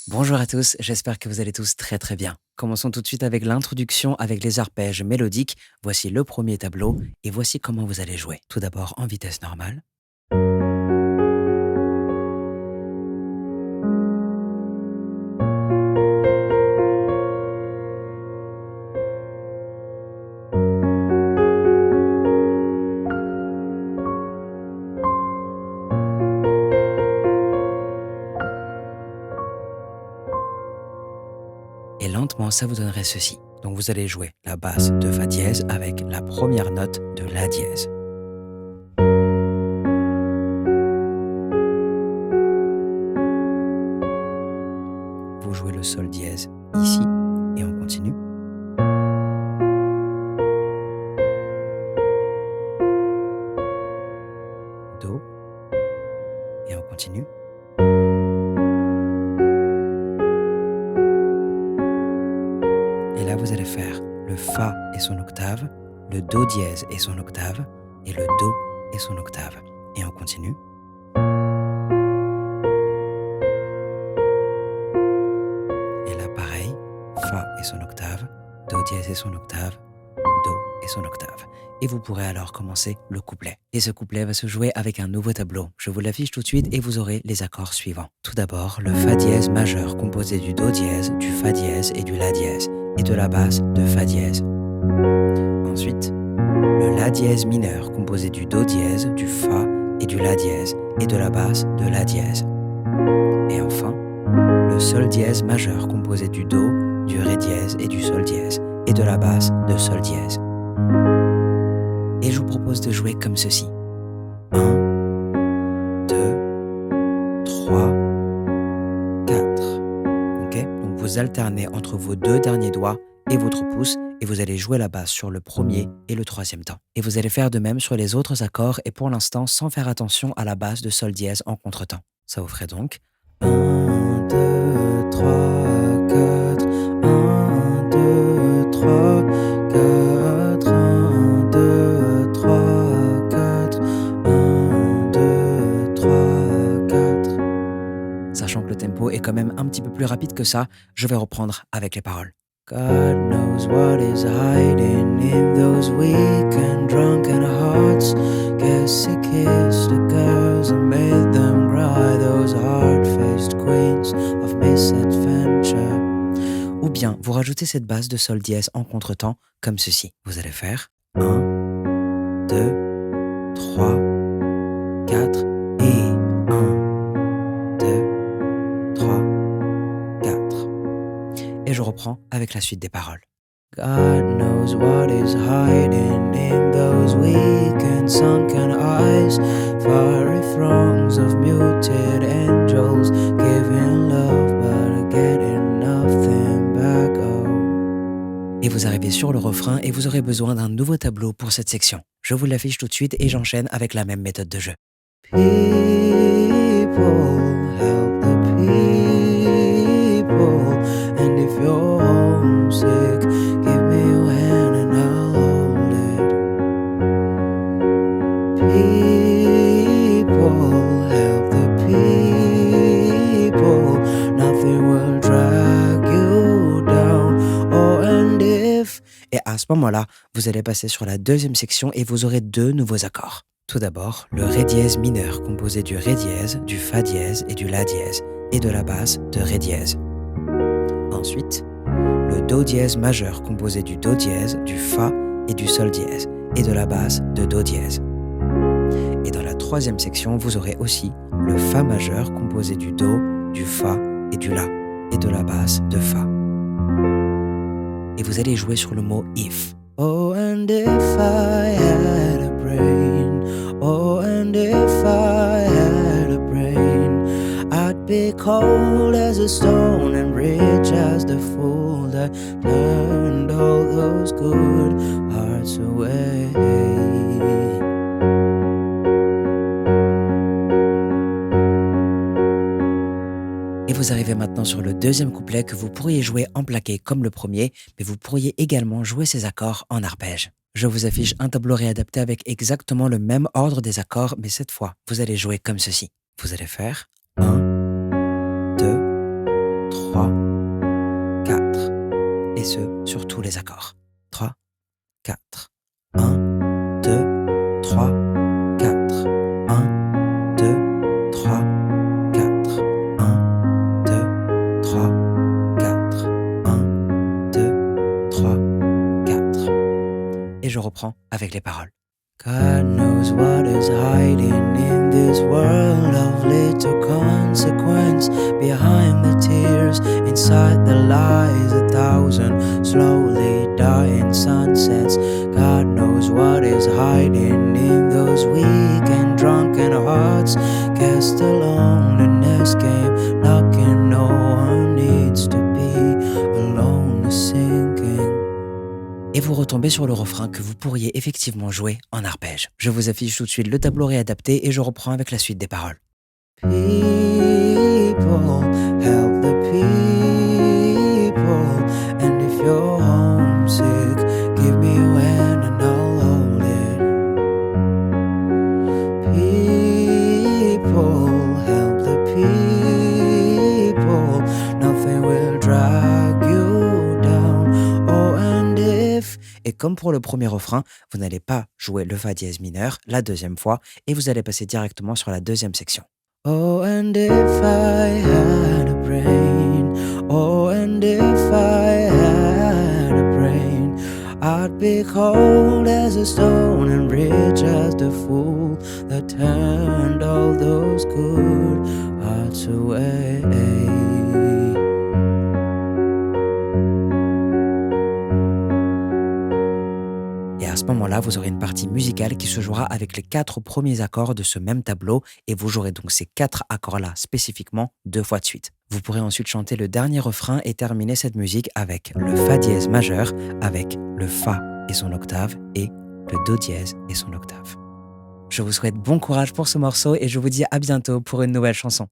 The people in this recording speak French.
Bonjour à tous, j'espère que vous allez tous très très bien. Commençons tout de suite avec l'introduction avec les arpèges mélodiques. Voici le premier tableau et voici comment vous allez jouer. Tout d'abord en vitesse normale. Et lentement, ça vous donnerait ceci. Donc vous allez jouer la basse de Fa dièse avec la première note de La dièse. Vous jouez le Sol dièse ici et on continue. Do et on continue. Et là, vous allez faire le Fa et son octave, le Do dièse et son octave, et le Do et son octave. Et on continue. Et là, pareil, Fa et son octave, Do dièse et son octave, Do et son octave. Et vous pourrez alors commencer le couplet. Et ce couplet va se jouer avec un nouveau tableau. Je vous l'affiche tout de suite et vous aurez les accords suivants. Tout d'abord, le Fa dièse majeur composé du Do dièse, du Fa dièse et du La dièse, et de la basse de Fa dièse. Ensuite, le La dièse mineur composé du Do dièse, du Fa et du La dièse, et de la basse de La dièse. Et enfin, le Sol dièse majeur composé du Do, du Ré dièse et du Sol dièse, et de la basse de Sol dièse. Et je vous propose de jouer comme ceci. 1, 2, 3, 4. Ok? Donc vous alternez entre vos deux derniers doigts et votre pouce et vous allez jouer la basse sur le premier et le troisième temps. Et vous allez faire de même sur les autres accords et pour l'instant sans faire attention à la basse de Sol dièse en contretemps. Ça vous ferait donc 1, 2, 3, 4, 1, 2, 3, 4, 1, 2, 3, 4, 1, 2, 3, 4. Sachant que le tempo est quand même un petit peu plus rapide que ça, je vais reprendre avec les paroles. God knows what is hiding in those weak and drunken hearts. Guess he kissed the girls and made them cry, those hard-faced queens of misadventure. Ou bien, vous rajoutez cette basse de Sol dièse en contretemps, comme ceci. Vous allez faire 1, 2, 3, 4 et 1, 2, 3, 4. Et je reprends avec la suite des paroles. God knows what is hiding in those weak and sunken eyes, fiery throngs of muted angels, giving love but getting nothing back. Oh. Et vous arrivez sur le refrain et vous aurez besoin d'un nouveau tableau pour cette section. Je vous l'affiche tout de suite et j'enchaîne avec la même méthode de jeu. People help the people, and if you're homesick, give me your hand and I'll hold it. People help the people, nothing will drag you down. Oh, and if... Et à ce moment-là, vous allez passer sur la deuxième section et vous aurez deux nouveaux accords. Tout d'abord, le Ré dièse mineur composé du Ré dièse, du Fa dièse et du La dièse, et de la basse de Ré dièse. Ensuite, le Do dièse majeur composé du Do dièse, du Fa et du Sol dièse, et de la basse de Do dièse. Et dans la troisième section, vous aurez aussi le Fa majeur composé du Do, du Fa et du La, et de la basse de Fa. Et vous allez jouer sur le mot if. Oh, and if I had a brain, oh, and if I had a brain, I'd be cold as a stone and rich as the fool that turned all those good hearts away. Et vous arrivez maintenant sur le deuxième couplet que vous pourriez jouer en plaqué comme le premier, mais vous pourriez également jouer ces accords en arpège. Je vous affiche un tableau réadapté avec exactement le même ordre des accords, mais cette fois, vous allez jouer comme ceci. Vous allez faire 1, 2, 3, 3, 4. Et ce, sur tous les accords. 3, 4. 1, 2, 3, 4. 1, 2, 3, 4. 1, 2, 3, 4. 1, 2, 3, 4. Et je reprends avec les paroles. God knows what is hiding in this world of little consequence. Behind the tears, inside the lies, 1,000 slowly dying sunsets. God knows what is hiding in those weak and drunken hearts. Cast alone in escape, knocking, no one needs to be alone, sinking. Et vous retombez sur le refrain que vous pourriez effectivement jouer en arpège. Je vous affiche tout de suite le tableau réadapté et je reprends avec la suite des paroles. People, help the people, and if you're homesick, give me your hand and I'll hold it. People, help the people, nothing will drag you down. Oh, and if... Et comme pour le premier refrain, vous n'allez pas jouer le fa dièse mineur la deuxième fois et vous allez passer directement sur la deuxième section. Oh, and if I had a brain, oh, and if I had a brain, I'd be cold as a stone and rich as the fool that turned all those good hearts away. Et à ce moment-là, vous aurez une partie musicale qui se jouera avec les 4 premiers accords de ce même tableau et vous jouerez donc ces 4 accords-là spécifiquement 2 fois de suite. Vous pourrez ensuite chanter le dernier refrain et terminer cette musique avec le fa dièse majeur, avec le fa et son octave et le do dièse et son octave. Je vous souhaite bon courage pour ce morceau et je vous dis à bientôt pour une nouvelle chanson.